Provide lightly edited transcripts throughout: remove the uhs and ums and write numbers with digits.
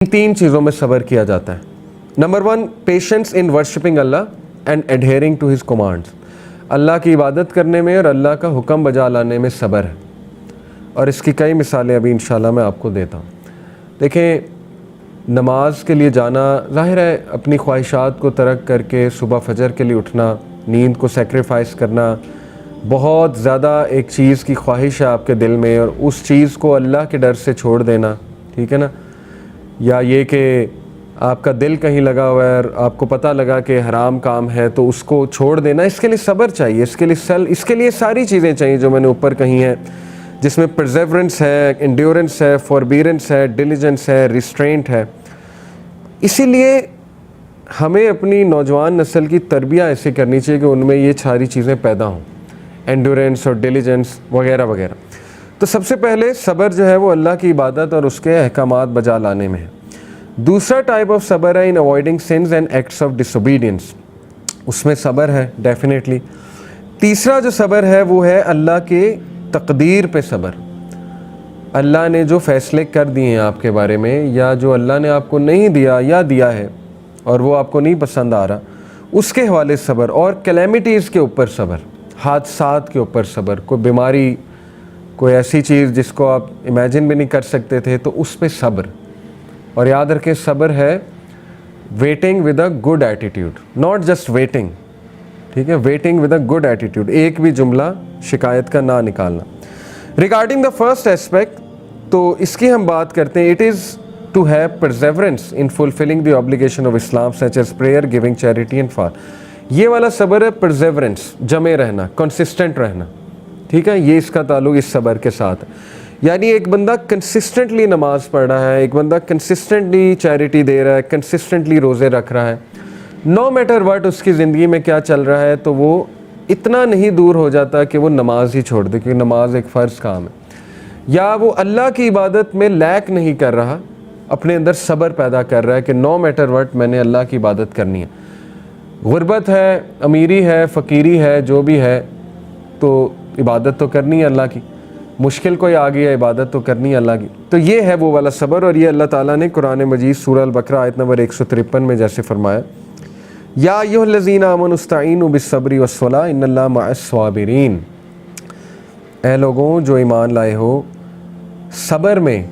تین چیزوں میں صبر کیا جاتا ہے. Number 1 patience in worshipping Allah and adhering to his commands. اللہ کی عبادت کرنے میں اور اللہ کا حکم بجا لانے میں صبر ہے, اور اس کی کئی مثالیں ابھی انشاءاللہ میں آپ کو دیتا ہوں. دیکھیں, نماز کے لیے جانا ظاہر ہے, اپنی خواہشات کو ترک کر کے صبح فجر کے لیے اٹھنا, نیند کو سیکریفائس کرنا, بہت زیادہ ایک چیز کی خواہش ہے آپ کے دل میں اور اس چیز کو اللہ کے ڈر سے چھوڑ دینا, ٹھیک ہے نا, یا یہ کہ آپ کا دل کہیں لگا ہوا ہے اور آپ کو پتہ لگا کہ حرام کام ہے تو اس کو چھوڑ دینا, اس کے لیے صبر چاہیے, اس کے لیے ساری چیزیں چاہیے جو میں نے اوپر کہی ہیں, جس میں پرزیورنس ہے, انڈیورنس ہے, فوربیرنس ہے, ڈیلیجنس ہے, ریسٹرینٹ ہے. اسی لیے ہمیں اپنی نوجوان نسل کی تربیت ایسے کرنی چاہیے کہ ان میں یہ ساری چیزیں پیدا ہوں, انڈیورنس اور ڈیلیجنس وغیرہ وغیرہ. تو سب سے پہلے صبر جو ہے وہ اللہ کی عبادت اور اس کے احکامات بجا لانے میں ہے. دوسرا ٹائپ آف صبر ہے in avoiding sins and acts of disobedience, اس میں صبر ہے ڈیفینیٹلی. تیسرا جو صبر ہے وہ ہے اللہ کے تقدیر پہ صبر. اللہ نے جو فیصلے کر دیے ہیں آپ کے بارے میں, یا جو اللہ نے آپ کو نہیں دیا یا دیا ہے اور وہ آپ کو نہیں پسند آ رہا, اس کے حوالے صبر. اور کلیمٹیز کے اوپر صبر, حادثات کے اوپر صبر, کوئی بیماری, کوئی ایسی چیز جس کو آپ امیجن بھی نہیں کر سکتے تھے تو اس پہ صبر. اور یاد رکھیں صبر ہے waiting with a good attitude, not just waiting, ٹھیک ہے, waiting with a good attitude, ایک بھی جملہ شکایت کا نہ نکالنا. ریگارڈنگ دا فرسٹ ایسپیکٹ, تو اس کی ہم بات کرتے ہیں, it is to have perseverance in fulfilling the obligation of Islam such as prayer, giving charity and far. یہ والا صبر ہے پرزیورنس, جمے رہنا, کنسسٹنٹ رہنا, ٹھیک ہے, یہ اس کا تعلق اس صبر کے ساتھ ہے. یعنی ایک بندہ کنسسٹنٹلی نماز پڑھ رہا ہے, ایک بندہ کنسسٹنٹلی چیریٹی دے رہا ہے, کنسسٹنٹلی روزے رکھ رہا ہے, نو میٹر واٹ اس کی زندگی میں کیا چل رہا ہے, تو وہ اتنا نہیں دور ہو جاتا کہ وہ نماز ہی چھوڑ دے, کیونکہ نماز ایک فرض کام ہے. یا وہ اللہ کی عبادت میں لیک نہیں کر رہا, اپنے اندر صبر پیدا کر رہا ہے کہ نو میٹر واٹ میں نے اللہ کی عبادت کرنی ہے. غربت ہے, امیری ہے, فقیری ہے, جو بھی ہے, تو عبادت تو کرنی ہے اللہ کی. مشکل کوئی آ گئی ہے, عبادت تو کرنی ہے اللہ کی. تو یہ ہے وہ والا صبر, اور یہ اللہ تعالیٰ نے قرآن مجید سورہ البقرہ آیت نمبر 153 میں جیسے فرمایا, یا ایھا الذین آمنوا استعینوا بالصبر والصلاۃ ان اللہ مع الصابرین. اے لوگوں جو ایمان لائے ہو, صبر میں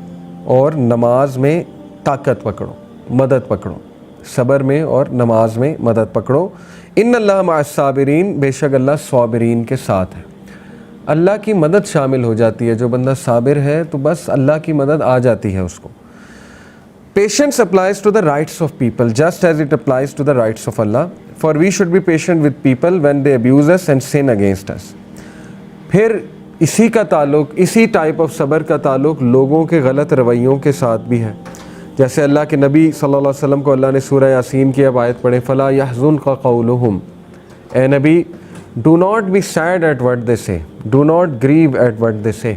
اور نماز میں طاقت پکڑو, مدد پکڑو, صبر میں اور نماز میں مدد پکڑو. ان اللہ مع الصابرین, بے شک اللہ صابرین کے ساتھ ہے. اللہ کی مدد شامل ہو جاتی ہے, جو بندہ صابر ہے تو بس اللہ کی مدد آ جاتی ہے اس کو. Patience applies to the rights of people just as it applies to the rights of Allah. For we should be patient with people when they abuse us and sin against us. پھر اسی کا تعلق, اسی type of صبر کا تعلق لوگوں کے غلط رویوں کے ساتھ بھی ہے. جیسے اللہ کے نبی صلی اللہ علیہ وسلم کو اللہ نے سورہ یاسین کی اب آیت پڑھیں, فَلَا يَحْزُنْكَ قَوْلُهُمْ, اے نبی do not be sad at what they say, do not grieve at what they say.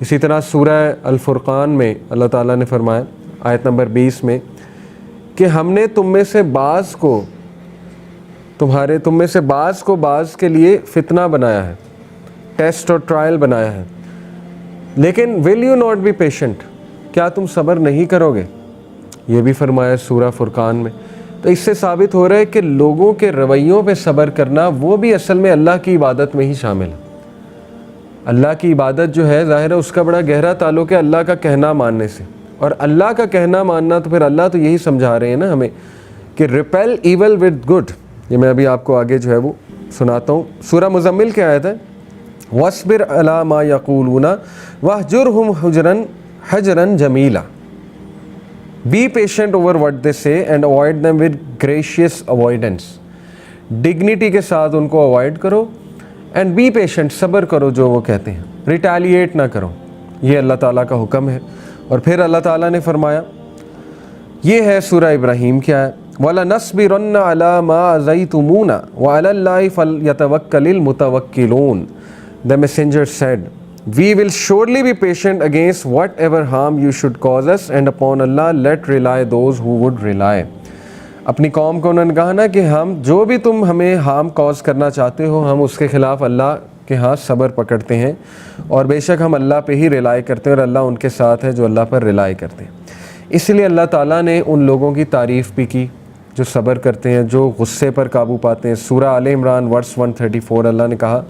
اسی طرح سورہ الفرقان میں اللہ تعالیٰ نے فرمایا آیت نمبر 20 میں کہ ہم نے تم میں سے بعض کو بعض کے لیے فتنہ بنایا ہے, ٹیسٹ اور ٹرائل بنایا ہے, لیکن will you not be patient, کیا تم صبر نہیں کرو گے, یہ بھی فرمایا سورہ فرقان میں. تو اس سے ثابت ہو رہا ہے کہ لوگوں کے رویوں پہ صبر کرنا وہ بھی اصل میں اللہ کی عبادت میں ہی شامل ہے. اللہ کی عبادت جو ہے ظاہر ہے اس کا بڑا گہرا تعلق ہے اللہ کا کہنا ماننے سے, اور اللہ کا کہنا ماننا تو پھر اللہ تو یہی سمجھا رہے ہیں نا ہمیں کہ ریپیل ایول ود گڈ. یہ میں ابھی آپ کو آگے جو ہے وہ سناتا ہوں. سورہ مزمل کی آیت ہے, وَاصْبِرْ عَلَىٰ مَا يَقُولُونَ وَاهْجُرْهُمْ حَجْرًا جَمِيلًا. Be patient over what they say and avoid them with gracious avoidance. Dignity کے ساتھ ان کو اوائڈ کرو, and be patient, صبر کرو جو وہ کہتے ہیں, ریٹیلیٹ نہ کرو. یہ اللہ تعالیٰ کا حکم ہے. اور پھر اللہ تعالیٰ نے فرمایا, یہ ہے سورہ ابراہیم کیا ہے, وَلَنَصْبِرَنَّ عَلَىٰ مَا أَذَيْتُمُونَا وَعَلَى اللَّهِ فَلْيَتَوَكَّلِ الْمُتَوَكِّلُونَ. The messenger said, we will surely be patient against whatever harm you should cause us, and upon Allah let rely those who would rely. اپنی قوم کو انہوں نے کہا نا کہ ہم جو بھی تم ہمیں ہارم کاز کرنا چاہتے ہو, ہم اس کے خلاف اللہ کے ہاں صبر پکڑتے ہیں, اور بے شک ہم اللہ پہ ہی ریلائی کرتے ہیں, اور اللہ ان کے ساتھ ہے جو اللہ پر ریلائی کرتے ہیں. اس لیے اللہ تعالیٰ نے ان لوگوں کی تعریف بھی کی جو صبر کرتے ہیں, جو غصے پر قابو پاتے ہیں. سورہ آل عمران ورس 134 اللہ نے کہا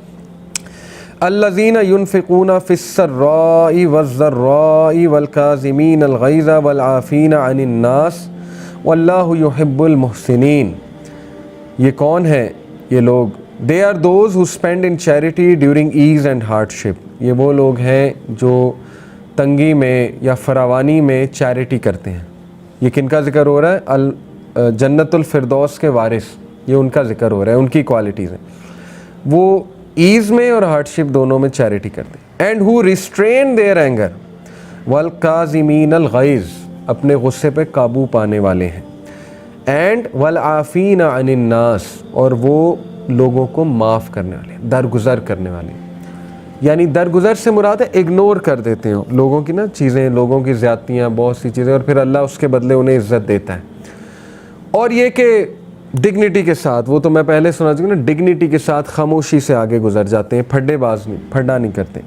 الذین ینفقون فی السراء والضراء والکاظمین الغیظ والعافین عن الناس واللہ یحب المحسنین. یہ کون ہیں یہ لوگ؟ They are those who spend in charity during ease and hardship. یہ وہ لوگ ہیں جو تنگی میں یا فراوانی میں چیریٹی کرتے ہیں. یہ کن کا ذکر ہو رہا ہے؟ جنت الفردوس کے وارث, یہ ان کا ذکر ہو رہا ہے, ان کی کوالٹیز ہیں. وہ ایز میں اور ہارڈشپ دونوں میں چیریٹی کرتے ہیں. And who restrain their anger والکاظمین الغیظ, اپنے غصے پہ قابو پانے والے ہیں. اینڈ والعافین عن الناس, اور وہ لوگوں کو معاف کرنے والے, درگزر کرنے والے. یعنی درگزر سے مراد ہے اگنور کر دیتے ہیں لوگوں کی نا چیزیں, لوگوں کی زیادتیاں, بہت سی چیزیں, اور پھر اللہ اس کے بدلے انہیں عزت دیتا ہے. اور یہ کہ ڈگنیٹی کے ساتھ, وہ تو میں پہلے سنا چکا نا, ڈگنیٹی کے ساتھ خاموشی سے آگے گزر جاتے ہیں, پھڈے باز نہیں, پھڈا نہیں کرتے.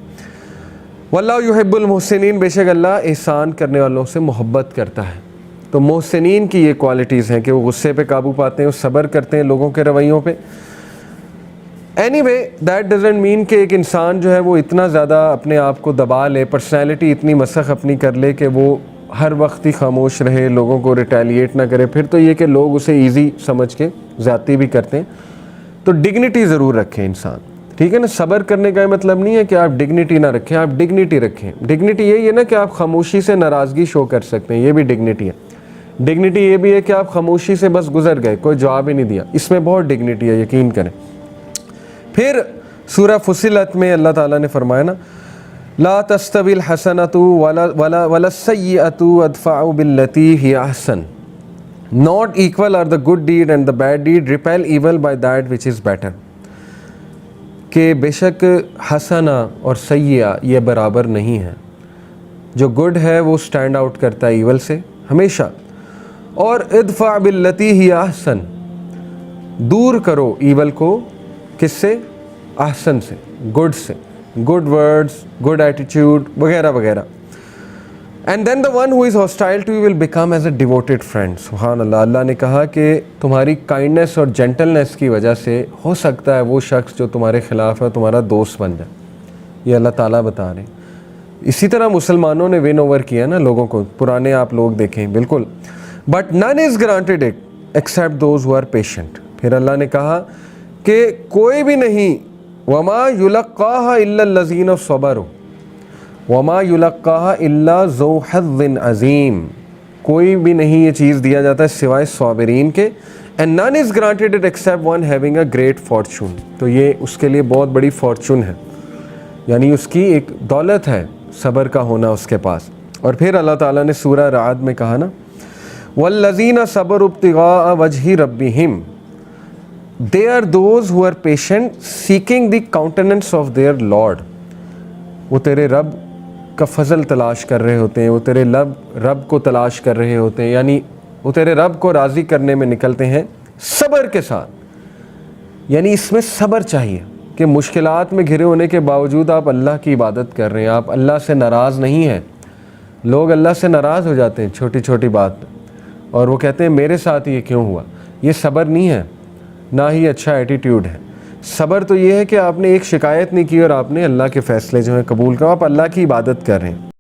واللہ یحب المحسنین, بے شک اللہ احسان کرنے والوں سے محبت کرتا ہے. تو محسنین کی یہ کوالٹیز ہیں کہ وہ غصے پہ قابو پاتے ہیں, وہ صبر کرتے ہیں لوگوں کے رویوں پہ. Any way that doesn't mean کہ ایک انسان جو ہے وہ اتنا زیادہ اپنے آپ کو دبا لے, پرسنالٹی اتنی مسخ اپنی کر لے کہ وہ ہر وقت ہی خاموش رہے, لوگوں کو ریٹیلیٹ نہ کرے. پھر تو یہ کہ لوگ اسے ایزی سمجھ کے زیادتی بھی کرتے ہیں. تو ڈگنیٹی ضرور رکھیں انسان, ٹھیک ہے نا. صبر کرنے کا مطلب نہیں ہے کہ آپ ڈگنیٹی نہ رکھیں, آپ ڈگنیٹی رکھیں. ڈگنیٹی یہی ہے نا کہ آپ خاموشی سے ناراضگی شو کر سکتے ہیں, یہ بھی ڈگنیٹی ہے. ڈگنیٹی یہ بھی ہے کہ آپ خاموشی سے بس گزر گئے, کوئی جواب ہی نہیں دیا, اس میں بہت ڈگنیٹی ہے, یقین کریں. پھر سورہ فصلت میں اللہ تعالیٰ نے فرمایا نا لا تستوی الحسنۃ ولا السیئۃ ادفع باللتی ہی احسن. Not equal are the good deed and the bad deed, repel evil by that which is better. کہ بے شک حسنہ اور سیئہ یہ برابر نہیں ہیں. جو گڈ ہے وہ سٹینڈ آؤٹ کرتا ہے ایول سے ہمیشہ, اور ادفع باللتی ہی احسن, دور کرو ایول کو کس سے؟ احسن سے, گڈ سے, گڈ ورڈز, گڈ ایٹیٹیوڈ وغیرہ وغیرہ. And then the one who is hostile to you will become as a devoted friend. سبحان اللہ. اللہ نے کہا کہ تمہاری کائنڈنیس اور جینٹلنیس کی وجہ سے ہو سکتا ہے وہ شخص جو تمہارے خلاف ہے تمہارا دوست بن جائے. یہ اللہ تعالیٰ بتا رہے ہیں. اسی طرح مسلمانوں نے ون اوور کیا نا لوگوں کو, پرانے آپ لوگ دیکھیں بالکل. But none is granted it except those who are patient. پھر اللہ نے کہا کہ کوئی بھی نہیں, وما یلقاها الا الذین صبروا وما یلقاها الا ذو حظ عظیم. کوئی بھی نہیں یہ چیز دیا جاتا ہے سوائے صابرین کے. اینڈ نن is granted it accept one having a great fortune. تو یہ اس کے لیے بہت بڑی فارچون ہے, یعنی اس کی ایک دولت ہے صبر کا ہونا اس کے پاس. اور پھر اللہ تعالیٰ نے سورہ رعد میں کہا نا والذین صبروا ابتغاء وجہ ربہم, they are those who are patient seeking the countenance of their Lord. وہ تیرے رب کا فضل تلاش کر رہے ہوتے ہیں, وہ تیرے رب کو تلاش کر رہے ہوتے ہیں, یعنی وہ تیرے رب کو راضی کرنے میں نکلتے ہیں صبر کے ساتھ. یعنی اس میں صبر چاہیے کہ مشکلات میں گھرے ہونے کے باوجود آپ اللہ کی عبادت کر رہے ہیں, آپ اللہ سے ناراض نہیں ہیں. لوگ اللہ سے ناراض ہو جاتے ہیں چھوٹی چھوٹی بات پہ, اور وہ کہتے ہیں میرے ساتھ یہ کیوں ہوا. یہ صبر نہیں ہے, نہ ہی اچھا ایٹیٹیوڈ ہے. صبر تو یہ ہے کہ آپ نے ایک شکایت نہیں کی اور آپ نے اللہ کے فیصلے جو ہیں قبول کرو, آپ اللہ کی عبادت کر رہے ہیں.